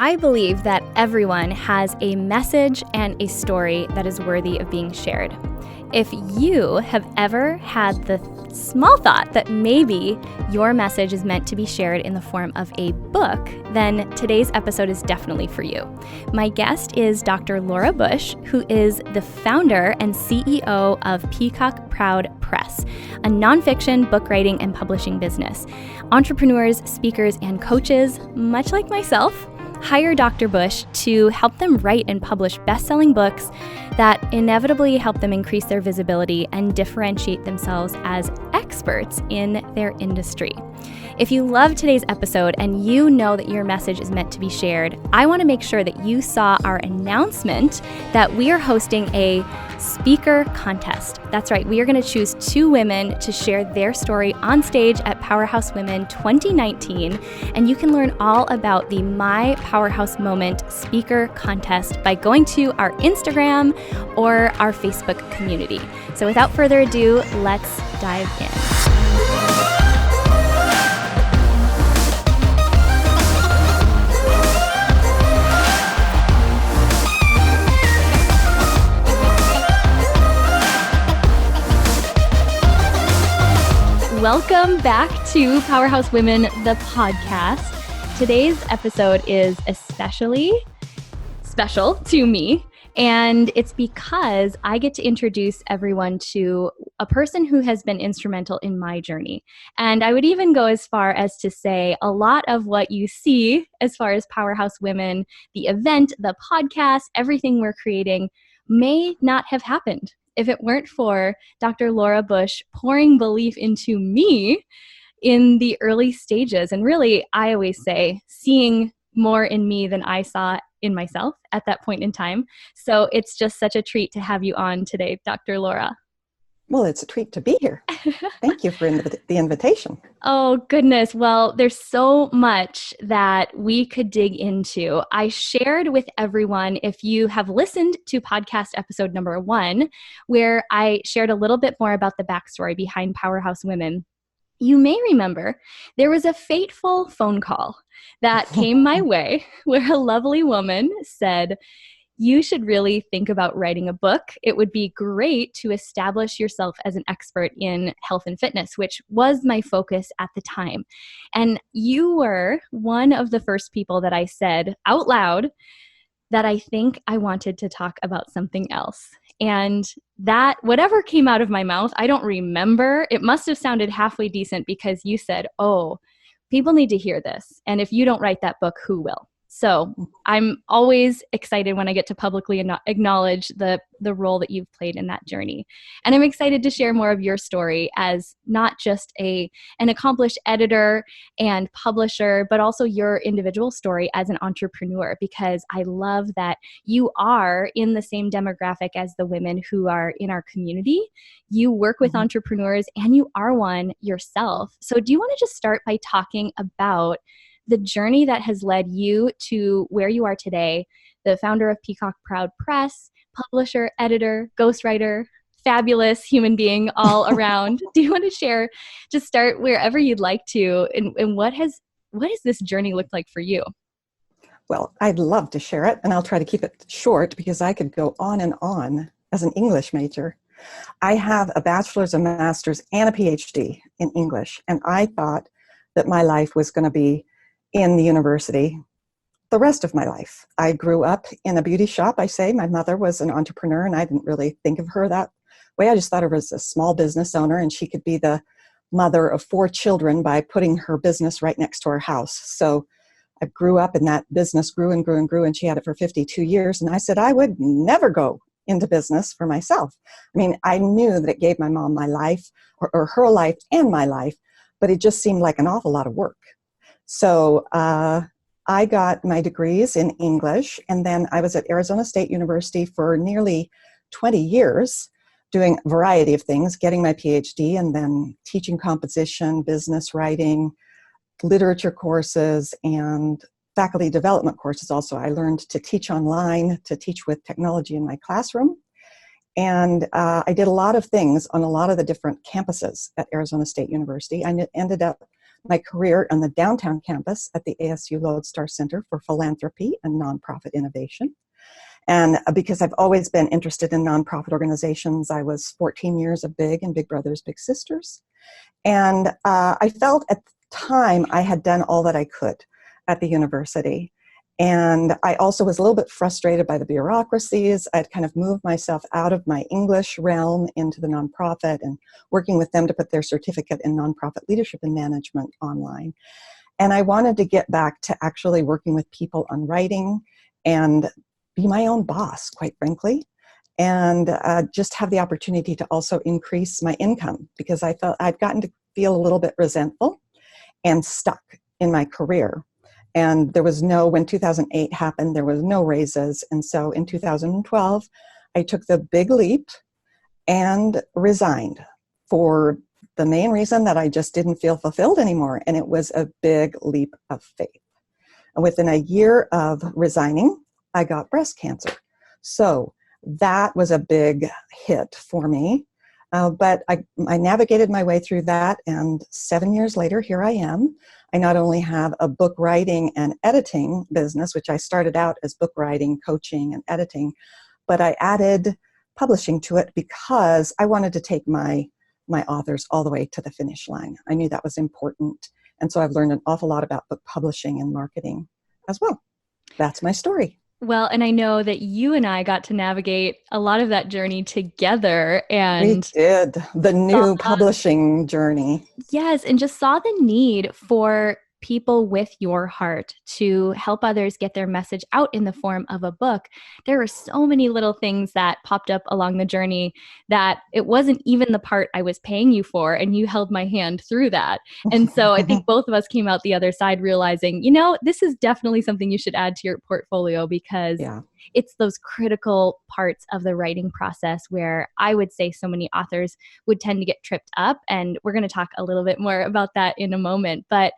I believe that everyone has a message and a story that is worthy of being shared. If you have ever had the small thought that maybe your message is meant to be shared in the form of a book, then today's episode is definitely for you. My guest is Dr. Laura Bush, who is the founder and CEO of Peacock Proud Press, a nonfiction book writing and publishing business. Entrepreneurs, speakers, and coaches, much like myself, hire Dr. Bush to help them write and publish best-selling books that inevitably help them increase their visibility and differentiate themselves as experts in their industry. If you love today's episode and you know that your message is meant to be shared, I want to make sure that you saw our announcement that we are hosting a speaker contest. That's right, we are going to choose 2 women to share their story on stage at Powerhouse Women 2019, and you can learn all about the My Powerhouse Moment speaker contest by going to our Instagram or our Facebook community. So without further ado, let's dive in. Welcome back to Powerhouse Women, the podcast. Today's episode is especially special to me, and it's because I get to introduce everyone to a person who has been instrumental in my journey. And I would even go as far as to say a lot of what you see as far as Powerhouse Women, the event, the podcast, everything we're creating may not have happened if it weren't for Dr. Laura Bush pouring belief into me in the early stages. And really, I always say, seeing more in me than I saw in myself at that point in time. So it's just such a treat to have you on today, Dr. Laura. Well, it's a treat to be here. Thank you for the invitation. Oh, goodness. Well, there's so much that we could dig into. I shared with everyone, if you have listened to podcast episode number 1, where I shared a little bit more about the backstory behind Powerhouse Women, you may remember there was a fateful phone call that came my way where a lovely woman said, "You should really think about writing a book. It would be great to establish yourself as an expert in health and fitness," which was my focus at the time. And you were one of the first people that I said out loud that I think I wanted to talk about something else. And that, whatever came out of my mouth, I don't remember. It must have sounded halfway decent because you said, "Oh, people need to hear this. And if you don't write that book, who will?" So I'm always excited when I get to publicly acknowledge the role that you've played in that journey. And I'm excited to share more of your story as not just an accomplished editor and publisher, but also your individual story as an entrepreneur, because I love that you are in the same demographic as the women who are in our community. You work with entrepreneurs and you are one yourself. So do you want to just start by talking about the journey that has led you to where you are today, the founder of Peacock Proud Press, publisher, editor, ghostwriter, fabulous human being all around? Do you want to share, just start wherever you'd like to, and what has this journey looked like for you? Well, I'd love to share it, and I'll try to keep it short because I could go on and on as an English major. I have a bachelor's, a master's, and a PhD in English, and I thought that my life was going to be in the university the rest of my life. I grew up in a beauty shop, I say. My mother was an entrepreneur, and I didn't really think of her that way. I just thought of her as a small business owner, and she could be the mother of 4 children by putting her business right next to our house. So I grew up, and that business grew and grew and grew, and she had it for 52 years. And I said, I would never go into business for myself. I mean, I knew that it gave my mom my life, or her life and my life, but it just seemed like an awful lot of work. So I got my degrees in English, and then I was at Arizona State University for nearly 20 years doing a variety of things, getting my PhD, and then teaching composition, business writing, literature courses, and faculty development courses also. I learned to teach online, to teach with technology in my classroom. And I did a lot of things on a lot of the different campuses at Arizona State University. I ended up my career on the downtown campus at the ASU Lodestar Center for Philanthropy and Nonprofit Innovation. And because I've always been interested in nonprofit organizations, I was 14 years of Big and Big Brothers Big Sisters. And I felt at the time I had done all that I could at the university. And I also was a little bit frustrated by the bureaucracies. I'd kind of moved myself out of my English realm into the nonprofit and working with them to put their certificate in nonprofit leadership and management online. And I wanted to get back to actually working with people on writing and be my own boss, quite frankly, and just have the opportunity to also increase my income, because I felt I'd gotten to feel a little bit resentful and stuck in my career. And there was when 2008 happened, there was no raises. And so in 2012, I took the big leap and resigned for the main reason that I just didn't feel fulfilled anymore. And it was a big leap of faith. And within a year of resigning, I got breast cancer. So that was a big hit for me. But I navigated my way through that. And 7 years later, here I am. I not only have a book writing and editing business, which I started out as book writing, coaching, and editing, but I added publishing to it because I wanted to take my authors all the way to the finish line. I knew that was important. And so I've learned an awful lot about book publishing and marketing as well. That's my story. Well, and I know that you and I got to navigate a lot of that journey together. And we did the new publishing journey. Yes, and just saw the need for people with your heart to help others get their message out in the form of a book. There were so many little things that popped up along the journey that it wasn't even the part I was paying you for, and you held my hand through that. And so I think both of us came out the other side realizing, this is definitely something you should add to your portfolio, because it's those critical parts of the writing process where I would say so many authors would tend to get tripped up. And we're going to talk a little bit more about that in a moment. But,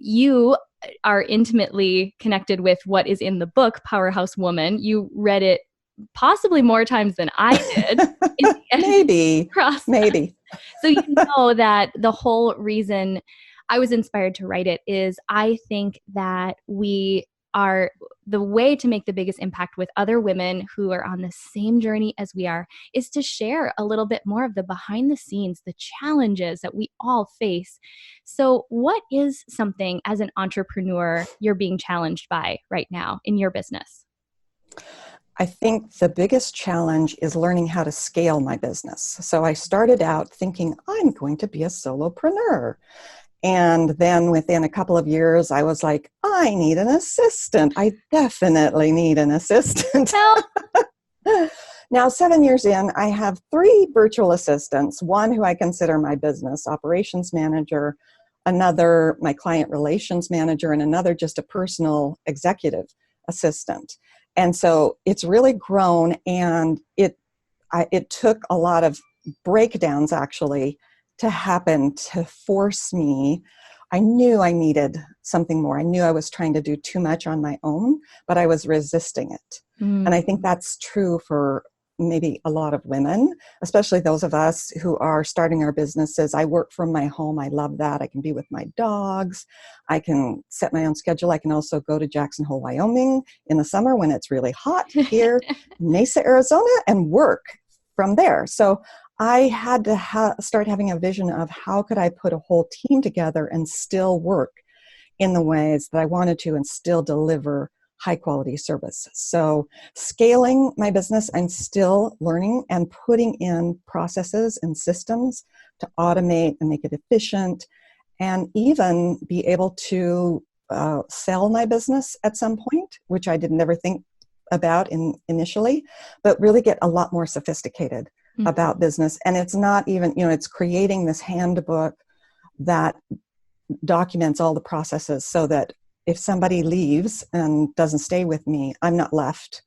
you are intimately connected with what is in the book, Powerhouse Woman. You read it possibly more times than I did. Maybe. So you know that the whole reason I was inspired to write it is I think that the way to make the biggest impact with other women who are on the same journey as we are is to share a little bit more of the behind the scenes, the challenges that we all face. So what is something as an entrepreneur you're being challenged by right now in your business? I think the biggest challenge is learning how to scale my business. So I started out thinking I'm going to be a solopreneur. And then within a couple of years, I was like, I need an assistant. I definitely need an assistant. Now, 7 years in, I have 3 virtual assistants, one who I consider my business operations manager, another my client relations manager, and another just a personal executive assistant. And so it's really grown, and it took a lot of breakdowns actually to happen to force me. I knew I needed something more. I knew I was trying to do too much on my own, but I was resisting it. And I think that's true for maybe a lot of women, especially those of us who are starting our businesses. I work from my home. I love that. I can be with my dogs. I can set my own schedule. I can also go to Jackson Hole, Wyoming in the summer when it's really hot here, Mesa, Arizona, and work from there. So I had to start having a vision of how could I put a whole team together and still work in the ways that I wanted to and still deliver high quality service. So scaling my business, I'm still learning and putting in processes and systems to automate and make it efficient, and even be able to sell my business at some point, which I didn't ever think about initially, but really get a lot more sophisticated about business. And it's not even, it's creating this handbook that documents all the processes so that if somebody leaves and doesn't stay with me, I'm not left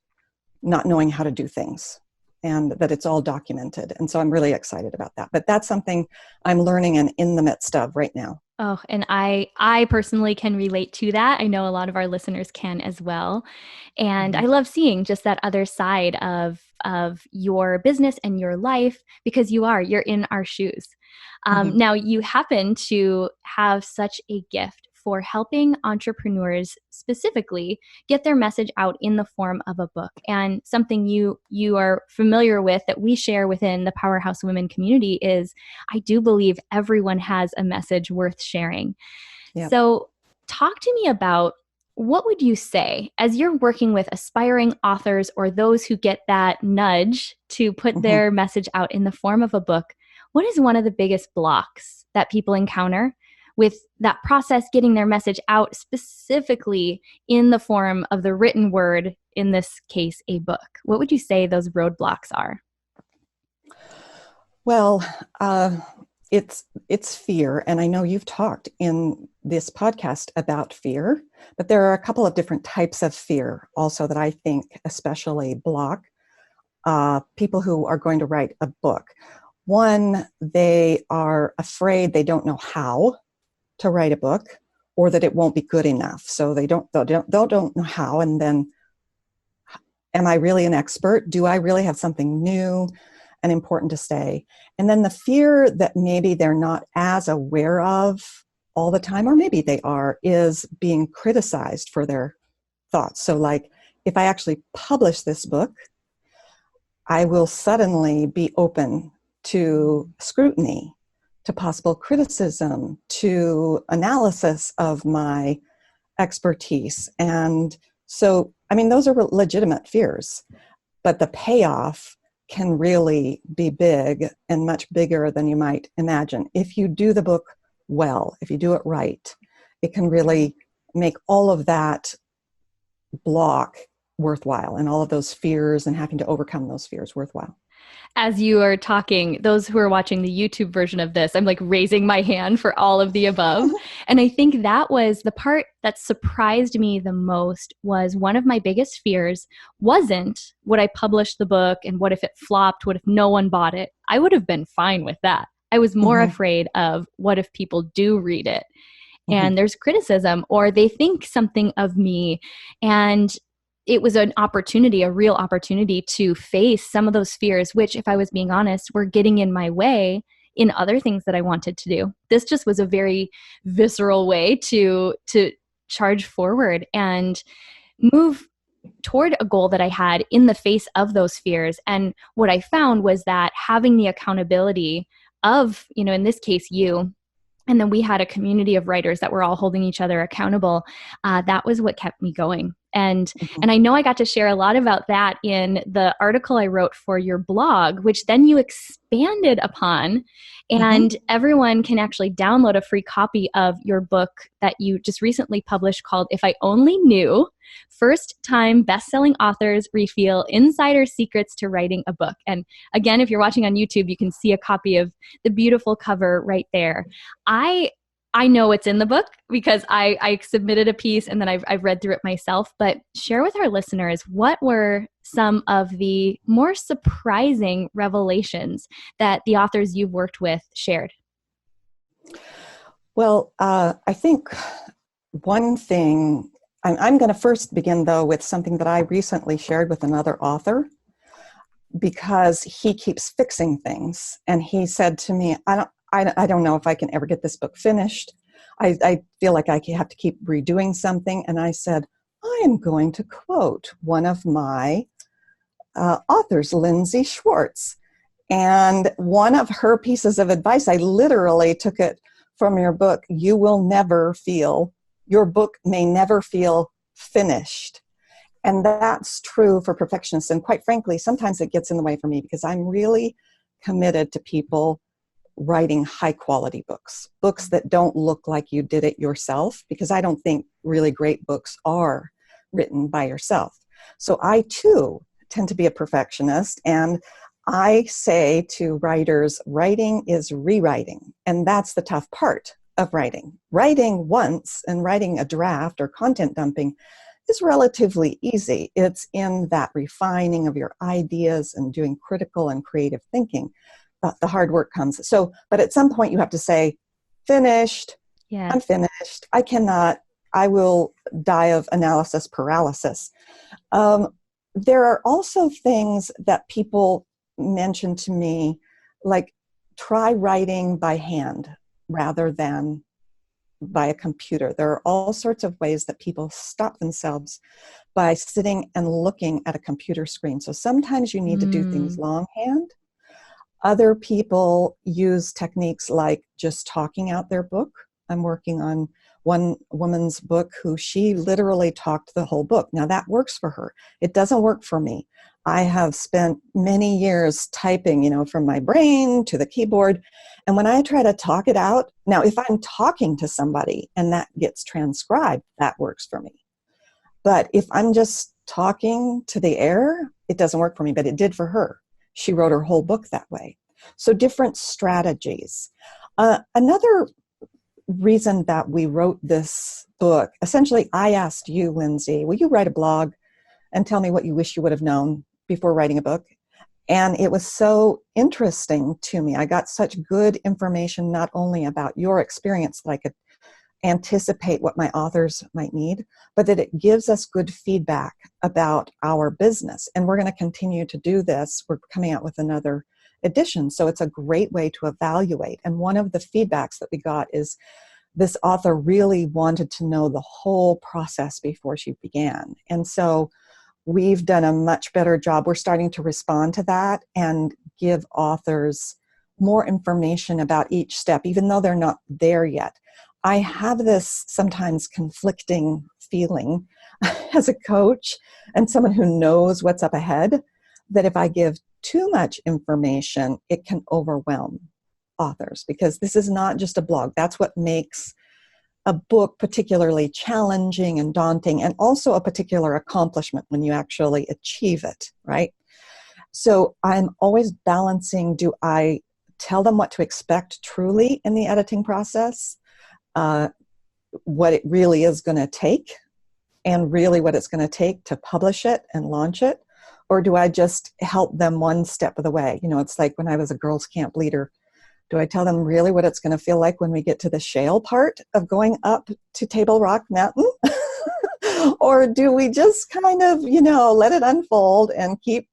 not knowing how to do things, and that it's all documented. And so I'm really excited about that. But that's something I'm learning and in the midst of right now. Oh, and I personally can relate to that. I know a lot of our listeners can as well. And I love seeing just that other side of your business and your life, because you're in our shoes. Mhm. Now, you happen to have such a gift for helping entrepreneurs specifically get their message out in the form of a book. And something you are familiar with that we share within the Powerhouse Women community is I do believe everyone has a message worth sharing. Yep. So, talk to me about what would you say as you're working with aspiring authors or those who get that nudge to put Mhm. their message out in the form of a book? What is one of the biggest blocks that people encounter with that process, getting their message out specifically in the form of the written word, in this case, a book? What would you say those roadblocks are? Well, uh, it's fear, and I know you've talked in this podcast about fear, but there are a couple of different types of fear also that I think especially block people who are going to write a book. One, they are afraid they don't know how to write a book, or that it won't be good enough. So they don't know how, and then am I really an expert? Do I really have something new and important to say? And then the fear that maybe they're not as aware of all the time, or maybe they are, is being criticized for their thoughts. So, like, if I actually publish this book, I will suddenly be open to scrutiny, to possible criticism, to analysis of my expertise. And so, I mean, those are legitimate fears, but the payoff can really be big and much bigger than you might imagine. If you do the book well, if you do it right, it can really make all of that block worthwhile, and all of those fears and having to overcome those fears worthwhile. As you are talking, those who are watching the YouTube version of this, I'm like raising my hand for all of the above. And I think that was the part that surprised me the most. Was one of my biggest fears wasn't would I publish the book and what if it flopped? What if no one bought it? I would have been fine with that. I was more Mm-hmm. afraid of what if people do read it Mm-hmm. and there's criticism or they think something of me. And it was an opportunity, a real opportunity to face some of those fears, which, if I was being honest, were getting in my way in other things that I wanted to do. This just was a very visceral way to charge forward and move toward a goal that I had in the face of those fears. And what I found was that having the accountability of, in this case, you, and then we had a community of writers that were all holding each other accountable. That was what kept me going. And I know I got to share a lot about that in the article I wrote for your blog, which then you expanded upon. Mm-hmm. And everyone can actually download a free copy of your book that you just recently published called If I Only Knew: First Time Bestselling Authors Reveal Insider Secrets to Writing a Book. And again, if you're watching on YouTube, you can see a copy of the beautiful cover right there. I know it's in the book because I submitted a piece and then I've read through it myself, but share with our listeners, what were some of the more surprising revelations that the authors you've worked with shared? Well, I think one thing, I'm going to first begin, though, with something that I recently shared with another author, because he keeps fixing things. And he said to me, I don't know if I can ever get this book finished. I feel like I have to keep redoing something. And I said, I am going to quote one of my authors, Lindsay Schwartz. And one of her pieces of advice, I literally took it from your book: your book may never feel finished. And that's true for perfectionists. And quite frankly, sometimes it gets in the way for me, because I'm really committed to people writing high quality books that don't look like you did it yourself, because I don't think really great books are written by yourself. So I too tend to be a perfectionist, and I say to writers, writing is rewriting. And that's the tough part of writing. Writing once and writing a draft or content dumping is relatively easy. It's in that refining of your ideas and doing critical and creative thinking that the hard work comes. So, but at some point you have to say, finished, I'm Yes. finished. I will die of analysis paralysis. There are also things that people mention to me, like try writing by hand rather than by a computer. There are all sorts of ways that people stop themselves by sitting and looking at a computer screen. So sometimes you need to do things longhand. Other people use techniques like just talking out their book. I'm working on one woman's book who she literally talked the whole book. Now that works for her. It doesn't work for me. I have spent many years typing, from my brain to the keyboard. And when I try to talk it out, now if I'm talking to somebody and that gets transcribed, that works for me. But if I'm just talking to the air, it doesn't work for me, but it did for her. She wrote her whole book that way. So different strategies. Another reason that we wrote this book, essentially I asked you, Lindsay, will you write a blog and tell me what you wish you would have known before writing a book? And it was so interesting to me. I got such good information, not only about your experience that I could anticipate what my authors might need, but that it gives us good feedback about our business. And we're going to continue to do this. We're coming out with another edition. So it's a great way to evaluate. And one of the feedbacks that we got is this author really wanted to know the whole process before she began. And so we've done a much better job. We're starting to respond to that and give authors more information about each step, even though they're not there yet. I have this sometimes conflicting feeling as a coach and someone who knows what's up ahead, that if I give too much information, it can overwhelm authors, because this is not just a blog. That's what makes a book particularly challenging and daunting, and also a particular accomplishment when you actually achieve it, right? So I'm always balancing, do I tell them what to expect truly in the editing process, what it really is going to take, and really what it's going to take to publish it and launch it? Or do I just help them one step of the way? It's like when I was a girls' camp leader. Do I tell them really what it's going to feel like when we get to the shale part of going up to Table Rock Mountain? Or do we just kind of, let it unfold and keep,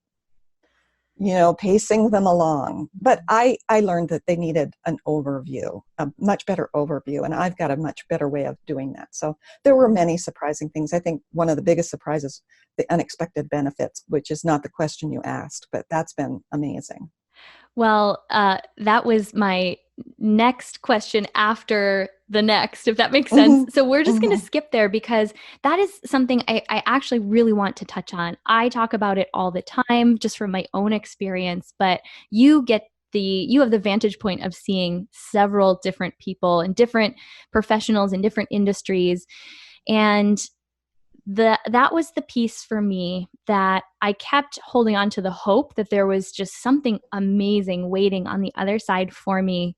pacing them along? But I learned that they needed an overview, a much better overview, and I've got a much better way of doing that. So there were many surprising things. I think one of the biggest surprises, the unexpected benefits, which is not the question you asked, but that's been amazing. Well, that was my next question after the next, if that makes sense. Mm-hmm. So we're just going Mm-hmm. to skip there, because that is something I actually really want to touch on. I talk about it all the time just from my own experience, but you have the vantage point of seeing several different people and different professionals in different industries. And that was the piece for me that I kept holding on to, the hope that there was just something amazing waiting on the other side for me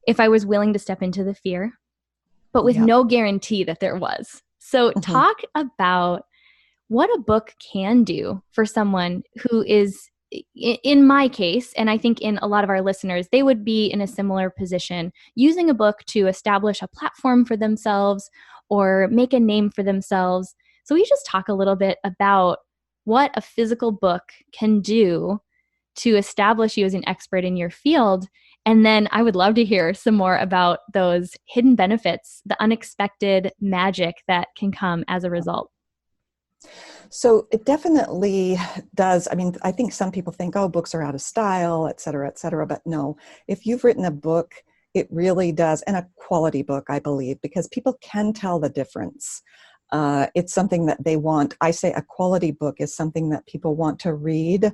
if I was willing to step into the fear, but with Yeah. no guarantee that there was. So Mm-hmm. talk about what a book can do for someone who is, in my case, and I think in a lot of our listeners, they would be in a similar position, using a book to establish a platform for themselves or make a name for themselves. So we just talk a little bit about what a physical book can do to establish you as an expert in your field. And then I would love to hear some more about those hidden benefits, the unexpected magic that can come as a result. So it definitely does. I mean, I think some people think, oh, books are out of style, et cetera, but no, if you've written a book, it really does, and a quality book, I believe, because people can tell the difference. It's something that they want. I say a quality book is something that people want to read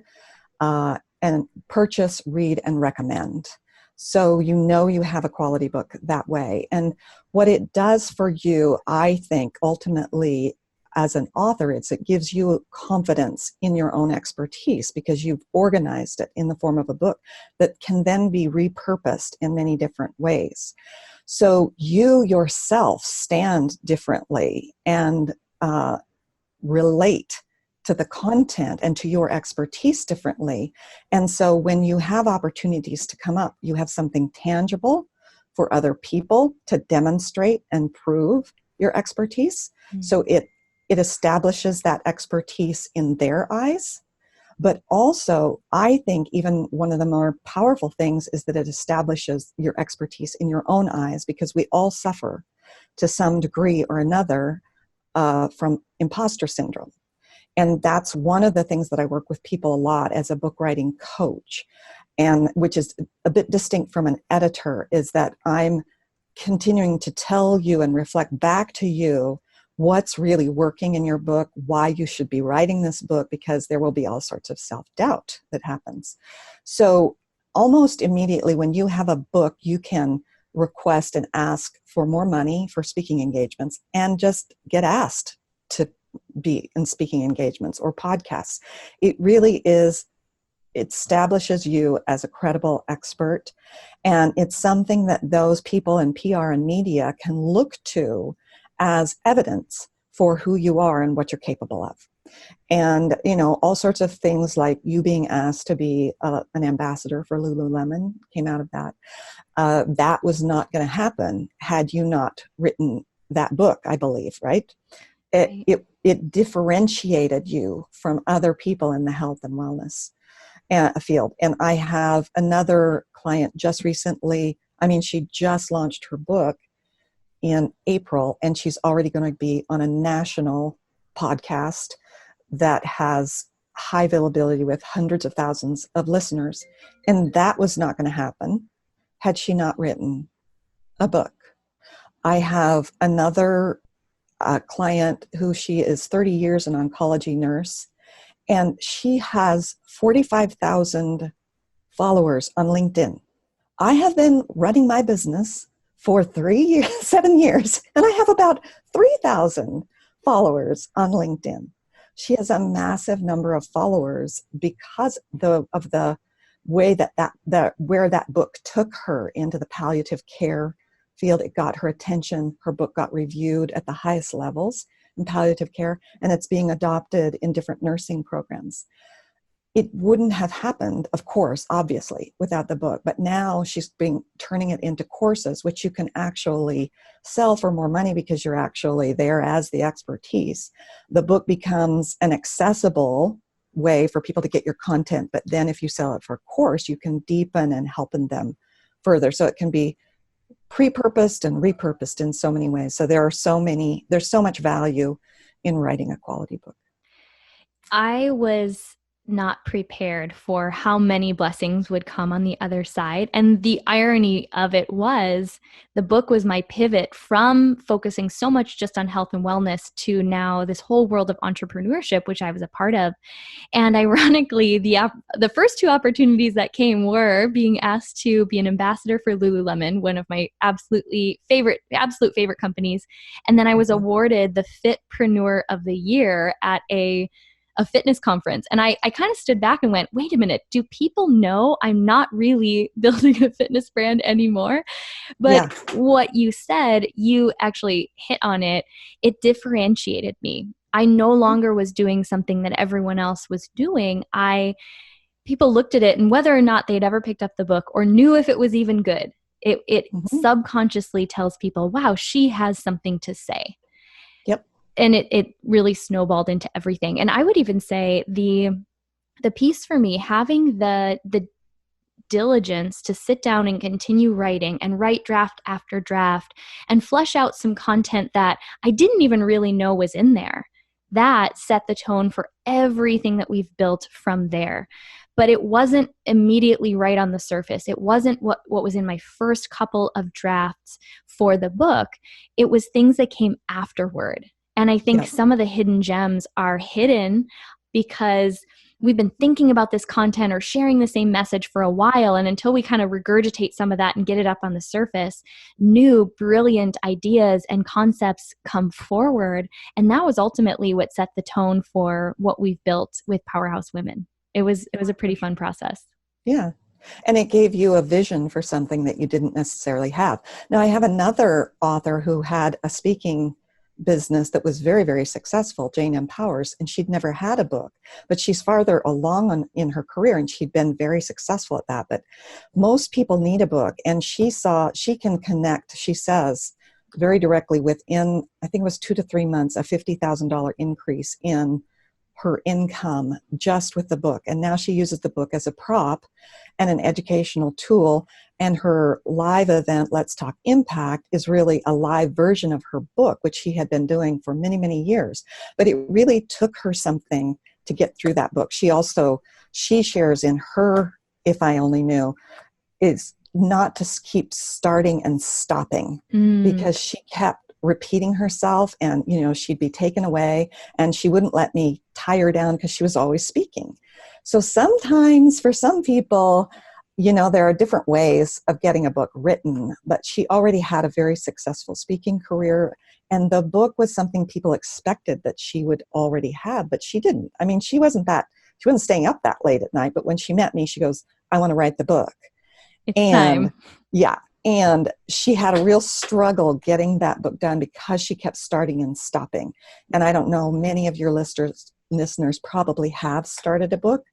and purchase, read, and recommend. So you have a quality book that way. And what it does for you, I think, ultimately, as an author, it gives you confidence in your own expertise, because you've organized it in the form of a book that can then be repurposed in many different ways. So you yourself stand differently and relate to the content and to your expertise differently. And so when you have opportunities to come up, you have something tangible for other people to demonstrate and prove your expertise. Mm-hmm. So it establishes that expertise in their eyes, But also, I think even one of the more powerful things is that it establishes your expertise in your own eyes, because we all suffer to some degree or another from imposter syndrome. And that's one of the things that I work with people a lot as a book writing coach, and which is a bit distinct from an editor, is that I'm continuing to tell you and reflect back to you what's really working in your book, why you should be writing this book, because there will be all sorts of self-doubt that happens. So almost immediately when you have a book, you can request and ask for more money for speaking engagements and just get asked to be in speaking engagements or podcasts. It really is, it establishes you as a credible expert. And it's something that those people in PR and media can look to as evidence for who you are and what you're capable of. And, you know, all sorts of things like you being asked to be an ambassador for Lululemon came out of that. That was not going to happen had you not written that book, I believe, right? It differentiated you from other people in the health and wellness field. And I have another client just recently, I mean, she just launched her book in April, and she's already going to be on a national podcast that has high availability with hundreds of thousands of listeners. And that was not going to happen had she not written a book. I have another client who, she is 30 years an oncology nurse, and she has 45,000 followers on LinkedIn. I have been running my business for 7 years, and I have about 3,000 followers on LinkedIn. She has a massive number of followers because of the way where that book took her into the palliative care field. It got her attention. Her book got reviewed at the highest levels in palliative care, and it's being adopted in different nursing programs. It wouldn't have happened, of course, obviously, without the book. But now she's turning it into courses, which you can actually sell for more money because you're actually there as the expertise. The book becomes an accessible way for people to get your content. But then if you sell it for a course, you can deepen and helping them further. So it can be pre-purposed and repurposed in so many ways. So there's so much value in writing a quality book. I was not prepared for how many blessings would come on the other side. And the irony of it was the book was my pivot from focusing so much just on health and wellness to now this whole world of entrepreneurship, which I was a part of. And ironically, the first two opportunities that came were being asked to be an ambassador for Lululemon, one of my absolute favorite companies. And then I was awarded the Fitpreneur of the Year at a fitness conference. And I kind of stood back and went, wait a minute, do people know I'm not really building a fitness brand anymore? But What you said, you actually hit on it. It differentiated me. I no longer was doing something that everyone else was doing. People looked at it, and whether or not they'd ever picked up the book or knew if it was even good, it subconsciously tells people, wow, she has something to say. Yep. And it really snowballed into everything. And I would even say the piece for me, having the diligence to sit down and continue writing and write draft after draft and flesh out some content that I didn't even really know was in there, that set the tone for everything that we've built from there. But it wasn't immediately right on the surface. It wasn't what was in my first couple of drafts for the book. It was things that came afterward. And I think some of the hidden gems are hidden because we've been thinking about this content or sharing the same message for a while. And until we kind of regurgitate some of that and get it up on the surface, new brilliant ideas and concepts come forward. And that was ultimately what set the tone for what we've built with Powerhouse Women. It was a pretty fun process. Yeah. And it gave you a vision for something that you didn't necessarily have. Now, I have another author who had a speaking business that was very, very successful, Jane Empowers, and she'd never had a book, but she's farther along in her career, and she'd been very successful at that. But most people need a book, and she can connect, she says, very directly within, I think it was 2 to 3 months, a $50,000 increase in her income just with the book. And now she uses the book as a prop and an educational tool. And her live event, Let's Talk Impact, is really a live version of her book, which she had been doing for many, many years. But it really took her something to get through that book. She shares in her If I Only Knew, is not to keep starting and stopping, because she kept repeating herself, and she'd be taken away, and she wouldn't let me tie her down because she was always speaking. So sometimes for some people, there are different ways of getting a book written, but she already had a very successful speaking career, and the book was something people expected that she would already have, but she didn't. I mean, she wasn't staying up that late at night, but when she met me, she goes, I want to write the book. It's time. Yeah. And she had a real struggle getting that book done because she kept starting and stopping. And I don't know, many of your listeners probably have started a book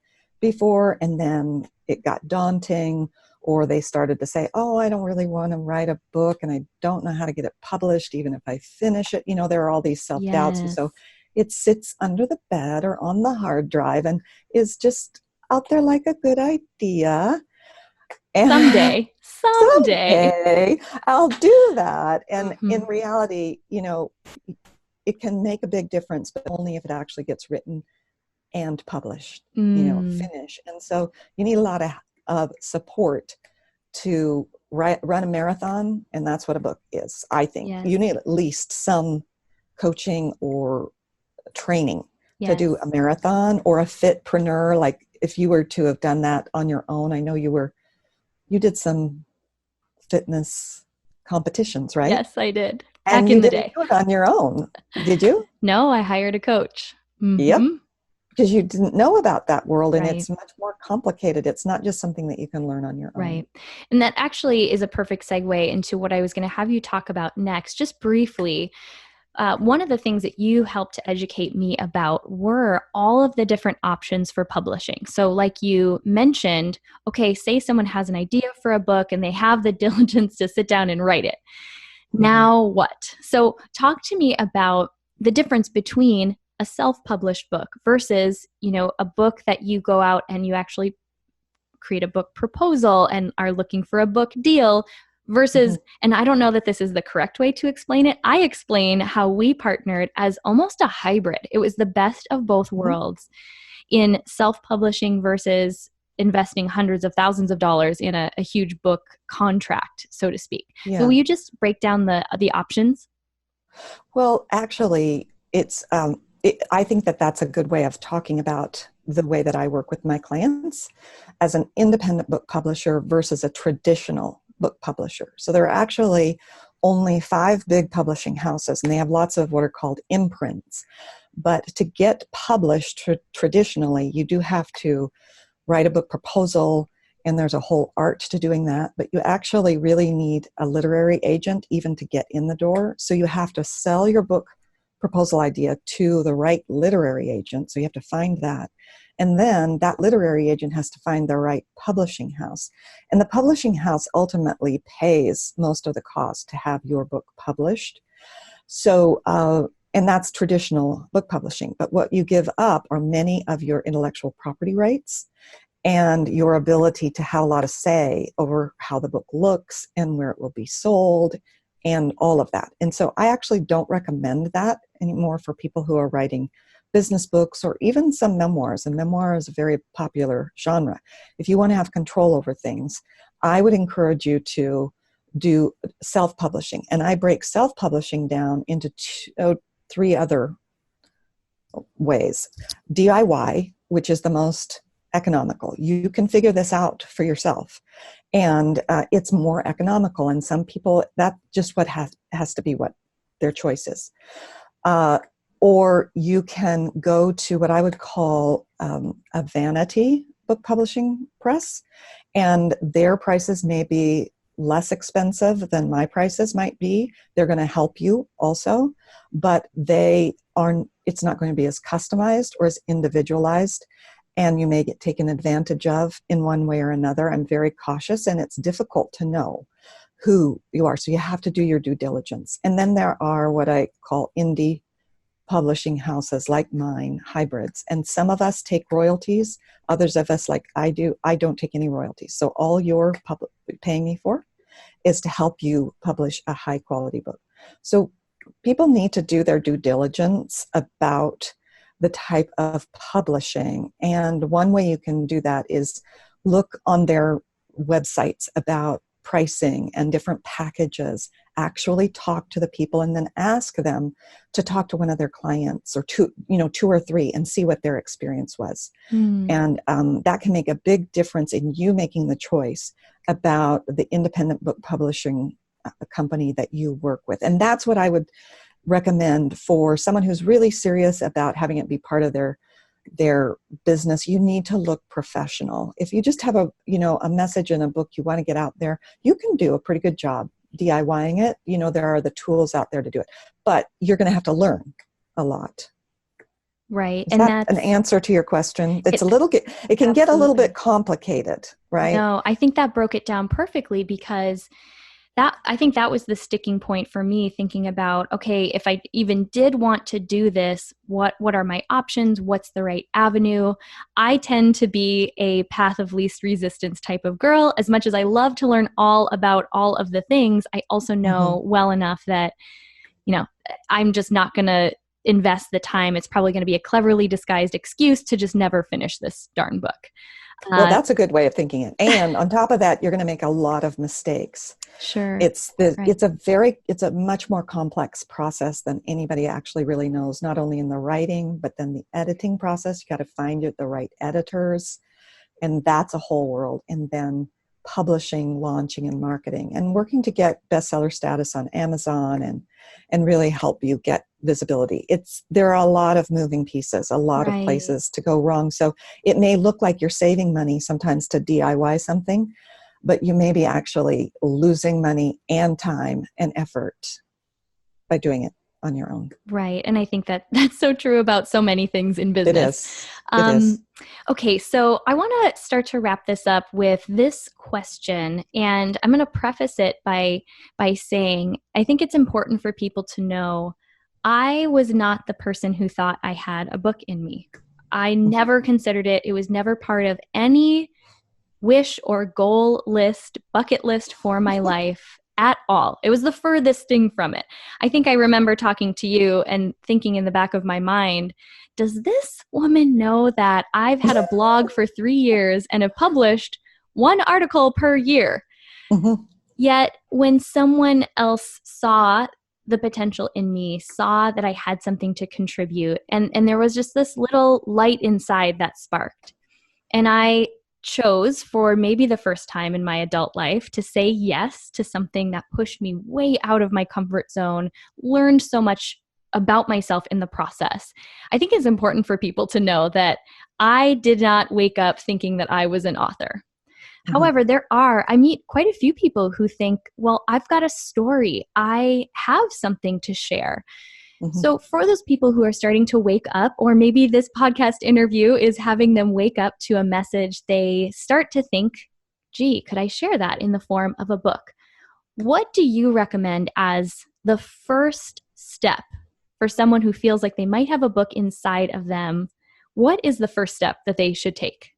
before, and then it got daunting, or they started to say, oh, I don't really want to write a book, and I don't know how to get it published, even if I finish it. There are all these self-doubts. Yes. So it sits under the bed or on the hard drive and is just out there like a good idea. And someday I'll do that. And in reality, it can make a big difference, but only if it actually gets written and published, finish. And so you need a lot of support to run a marathon. And that's what a book is, I think. Yes. You need at least some coaching or training to do a marathon, or a fitpreneur. Like if you were to have done that on your own, I know you did some fitness competitions, right? Yes, I did. And you didn't do it on your own, did you? No, I hired a coach. Yep. Because you didn't know about that world, and Right. it's much more complicated. It's not just something that you can learn on your own. Right. And that actually is a perfect segue into what I was going to have you talk about next, just briefly. One of the things that you helped to educate me about were all of the different options for publishing. So like you mentioned, okay, say someone has an idea for a book and they have the diligence to sit down and write it. Now what? So talk to me about the difference between a self-published book versus, a book that you go out and you actually create a book proposal and are looking for a book deal versus, and I don't know that this is the correct way to explain it. I explain how we partnered as almost a hybrid. It was the best of both worlds in self-publishing versus investing hundreds of thousands of dollars in a huge book contract, so to speak. Yeah. So will you just break down the options? Well, actually, I think that that's a good way of talking about the way that I work with my clients as an independent book publisher versus a traditional book publisher. So there are actually only 5 big publishing houses, and they have lots of what are called imprints. But to get published traditionally, you do have to write a book proposal, and there's a whole art to doing that. But you actually really need a literary agent even to get in the door. So you have to sell your book proposal idea to the right literary agent. So you have to find that. And then that literary agent has to find the right publishing house. And the publishing house ultimately pays most of the cost to have your book published. So, and that's traditional book publishing. But what you give up are many of your intellectual property rights and your ability to have a lot of say over how the book looks and where it will be sold and all of that. And so I actually don't recommend that anymore for people who are writing business books or even some memoirs. And memoir is a very popular genre. If you want to have control over things, I would encourage you to do self-publishing. And I break self-publishing down into 3 other ways. DIY, which is the most economical. You can figure this out for yourself. And it's more economical. And some people, that's just what has to be what their choice is. Or you can go to what I would call a vanity book publishing press, and their prices may be less expensive than my prices might be. They're going to help you also, but it's not going to be as customized or as individualized, and you may get taken advantage of in one way or another. I'm very cautious, and it's difficult to know who you are, so you have to do your due diligence. And then there are what I call indie publishing houses like mine, hybrids, and some of us take royalties. Others of us, like I do, I don't take any royalties. So all you're paying me for is to help you publish a high quality book. So people need to do their due diligence about the type of publishing. And one way you can do that is look on their websites about pricing and different packages. Actually talk to the people and then ask them to talk to one of their clients or two or three and see what their experience was. And that can make a big difference in you making the choice about the independent book publishing company that you work with. And that's what I would recommend for someone who's really serious about having it be part of their business. You need to look professional. If you just have a message in a book you want to get out there, you can do a pretty good job DIYing it. There are the tools out there to do it, but you're going to have to learn a lot. Right. Is that an answer to your question? It can get a little bit complicated, right? No, I think that broke it down perfectly, because I think that was the sticking point for me, thinking about, okay, if I even did want to do this, what are my options? What's the right avenue? I tend to be a path of least resistance type of girl. As much as I love to learn all about all of the things, I also know well enough that, I'm just not going to invest the time. It's probably going to be a cleverly disguised excuse to just never finish this darn book. Well, that's a good way of thinking it. And on top of that, you're going to make a lot of mistakes. Sure. It's a much more complex process than anybody actually really knows, not only in the writing, but then the editing process. You got to find the right editors, and that's a whole world. And then publishing, launching, and marketing, and working to get bestseller status on Amazon and really help you get visibility. There are a lot of moving pieces, a lot of places to go wrong. So it may look like you're saving money sometimes to DIY something, but you may be actually losing money and time and effort by doing it on your own. Right. And I think that's so true about so many things in business. It is. Okay. So I want to start to wrap this up with this question. And I'm going to preface it by saying, I think it's important for people to know I was not the person who thought I had a book in me. I never considered it. It was never part of any wish or goal list, bucket list for my life at all. It was the furthest thing from it. I think I remember talking to you and thinking in the back of my mind, does this woman know that I've had a blog for 3 years and have published 1 article per year? Yet when someone else saw the potential in me, saw that I had something to contribute, and there was just this little light inside that sparked. And I chose, for maybe the first time in my adult life, to say yes to something that pushed me way out of my comfort zone, learned so much about myself in the process. I think it's important for people to know that I did not wake up thinking that I was an author. However, I meet quite a few people who think, well, I've got a story. I have something to share. So for those people who are starting to wake up, or maybe this podcast interview is having them wake up to a message, they start to think, gee, could I share that in the form of a book? What do you recommend as the first step for someone who feels like they might have a book inside of them? What is the first step that they should take?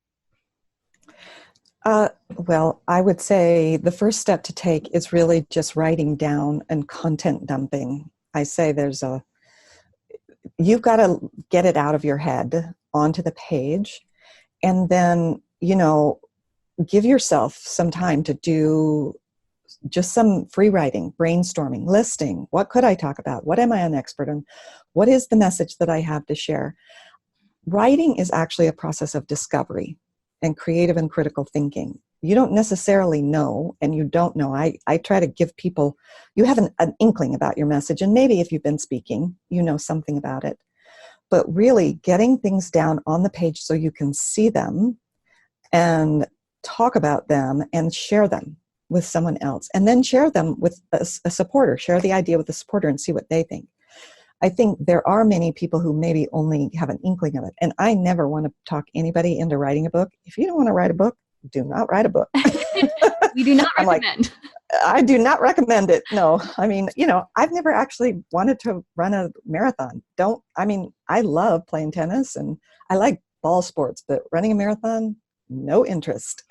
Well, I would say the first step to take is really just writing down and content dumping. I say you've got to get it out of your head onto the page, and then, give yourself some time to do just some free writing, brainstorming, listing. What could I talk about? What am I an expert in? What is the message that I have to share? Writing is actually a process of discovery and creative and critical thinking. You don't necessarily know, and you don't know. I try to give people, you have an inkling about your message, and maybe if you've been speaking, you know something about it. But really getting things down on the page so you can see them and talk about them and share them with someone else, and then share them with a supporter, share the idea with a supporter and see what they think. I think there are many people who maybe only have an inkling of it. And I never want to talk anybody into writing a book. If you don't want to write a book, do not write a book. We do not I'm like, recommend. I do not recommend it. No, I mean, I've never actually wanted to run a marathon. I love playing tennis and I like ball sports, but running a marathon, no interest.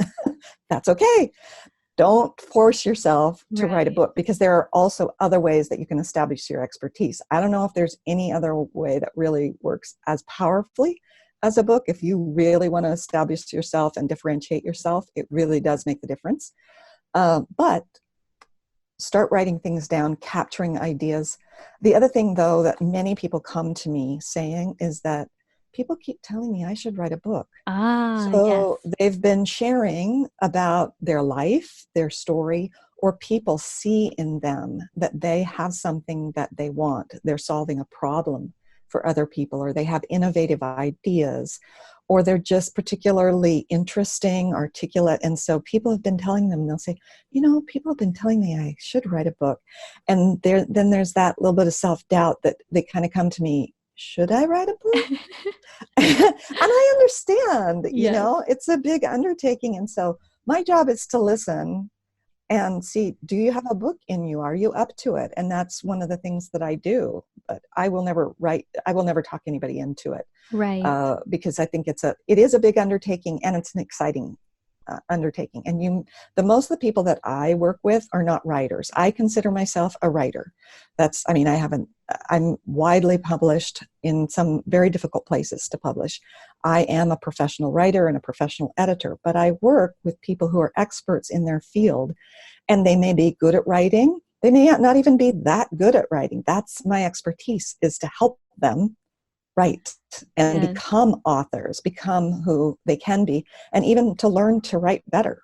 That's okay. Don't force yourself to write a Right. book, because there are also other ways that you can establish your expertise. I don't know if there's any other way that really works as powerfully as a book. If you really want to establish yourself and differentiate yourself, it really does make the difference. But start writing things down, capturing ideas. The other thing, though, that many people come to me saying is that people keep telling me I should write a book. Ah, yes. So they've been sharing about their life, their story, or people see in them that they have something that they want. They're solving a problem for other people, or they have innovative ideas, or they're just particularly interesting, articulate. And so people have been telling them, they'll say, people have been telling me I should write a book. And then there's that little bit of self-doubt that they kind of come to me, should I write a book? And I understand, Yes. it's a big undertaking. And so my job is to listen and see, do you have a book in you? Are you up to it? And that's one of the things that I do. But I will never talk anybody into it, Right. because I think it is a big undertaking, and it's an exciting undertaking. And most of the people that I work with are not writers. I consider myself a writer. I'm widely published in some very difficult places to publish. I am a professional writer and a professional editor, but I work with people who are experts in their field, and they may be good at writing. They may not even be that good at writing. That's my expertise, is to help them write and Yes. become authors, become who they can be, and even to learn to write better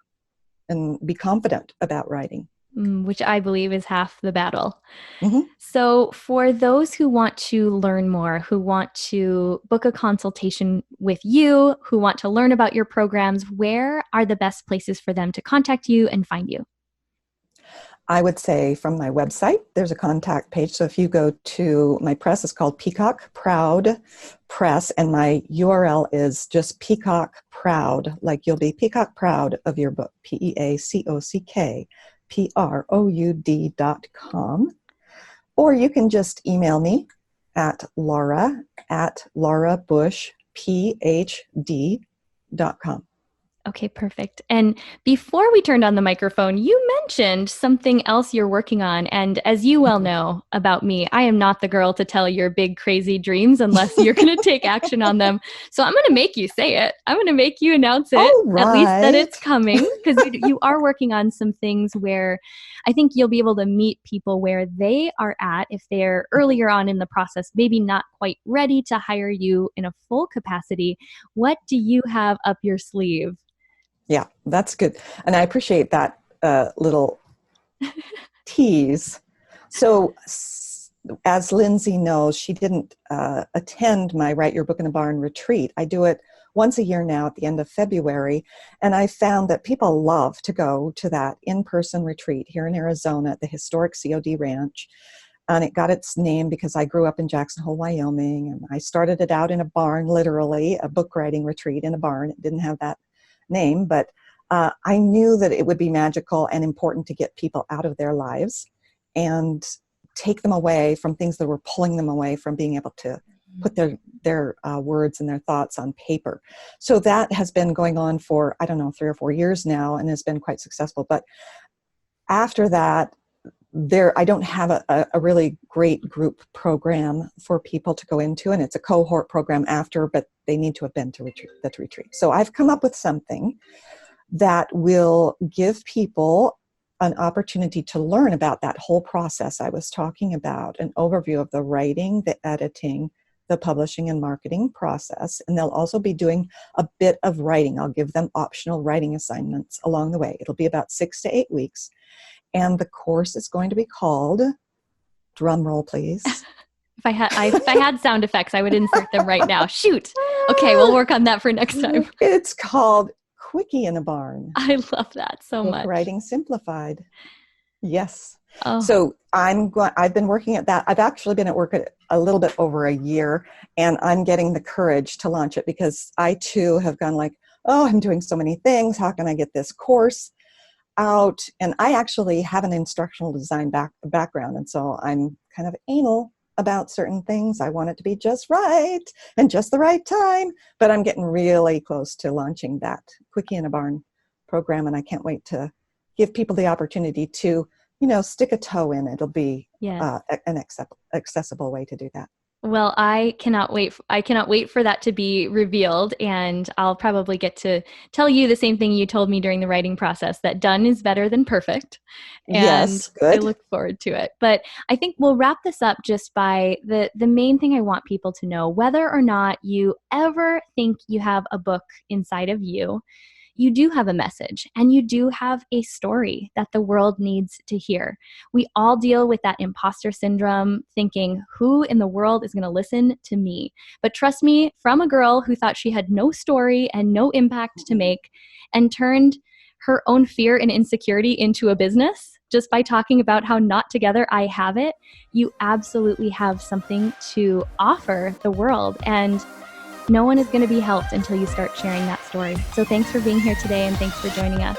and be confident about writing. Which I believe is half the battle. Mm-hmm. So, for those who want to learn more, who want to book a consultation with you, who want to learn about your programs, where are the best places for them to contact you and find you? I would say from my website, there's a contact page. So if you go to my press, it's called Peacock Proud Press, and my URL is just Peacock Proud, like you'll be Peacock Proud of your book, PeacockProud.com. Or you can just email me at laura@laurabushphd.com. Okay, perfect. And before we turned on the microphone, you mentioned something else you're working on. And as you well know about me, I am not the girl to tell your big, crazy dreams unless you're going to take action on them. So I'm going to make you say it. I'm going to make you announce it, All at least that right. it's coming, because you are working on some things where I think you'll be able to meet people where they are at if they're earlier on in the process, maybe not quite ready to hire you in a full capacity. What do you have up your sleeve? Yeah, that's good. And I appreciate that little tease. So, as Lindsay knows, she didn't attend my Write Your Book in a Barn retreat. I do it once a year now at the end of February. And I found that people love to go to that in-person retreat here in Arizona at the historic COD Ranch. And it got its name because I grew up in Jackson Hole, Wyoming. And I started it out in a barn, literally, a book writing retreat in a barn. It didn't have that name, but I knew that it would be magical and important to get people out of their lives and take them away from things that were pulling them away from being able to put their words and their thoughts on paper. So that has been going on for, 3 or 4 years now, and has been quite successful. But after that, I don't have a really great group program for people to go into, and it's a cohort program after, but they need to have been to the retreat. So I've come up with something that will give people an opportunity to learn about that whole process I was talking about, an overview of the writing, the editing, the publishing and marketing process. And they'll also be doing a bit of writing. I'll give them optional writing assignments along the way. It'll be about 6 to 8 weeks. And the course is going to be called, drum roll please. If I had sound effects, I would insert them right now. Shoot. Okay, we'll work on that for next time. It's called Quickie in a Barn. I love that so Book much. Writing Simplified. Yes. Oh. So I've been working at that. I've actually been at work a little bit over a year, and I'm getting the courage to launch it because I too have gone like, oh, I'm doing so many things. How can I get this course? out, and I actually have an instructional design background, and so I'm kind of anal about certain things. I want it to be just right and just the right time, but I'm getting really close to launching that Quickie in a Barn program, and I can't wait to give people the opportunity to, stick a toe in. It'll be Yes. an accessible way to do that. Well, I cannot wait. I cannot wait for that to be revealed. And I'll probably get to tell you the same thing you told me during the writing process, that done is better than perfect. And Yes, I good. look forward to it. But I think we'll wrap this up just by the main thing I want people to know: whether or not you ever think you have a book inside of you, you do have a message and you do have a story that the world needs to hear. We all deal with that imposter syndrome, thinking, who in the world is going to listen to me? But trust me, from a girl who thought she had no story and no impact to make, and turned her own fear and insecurity into a business just by talking about how not together I have it, you absolutely have something to offer the world. And no one is going to be helped until you start sharing that story. So thanks for being here today, and thanks for joining us.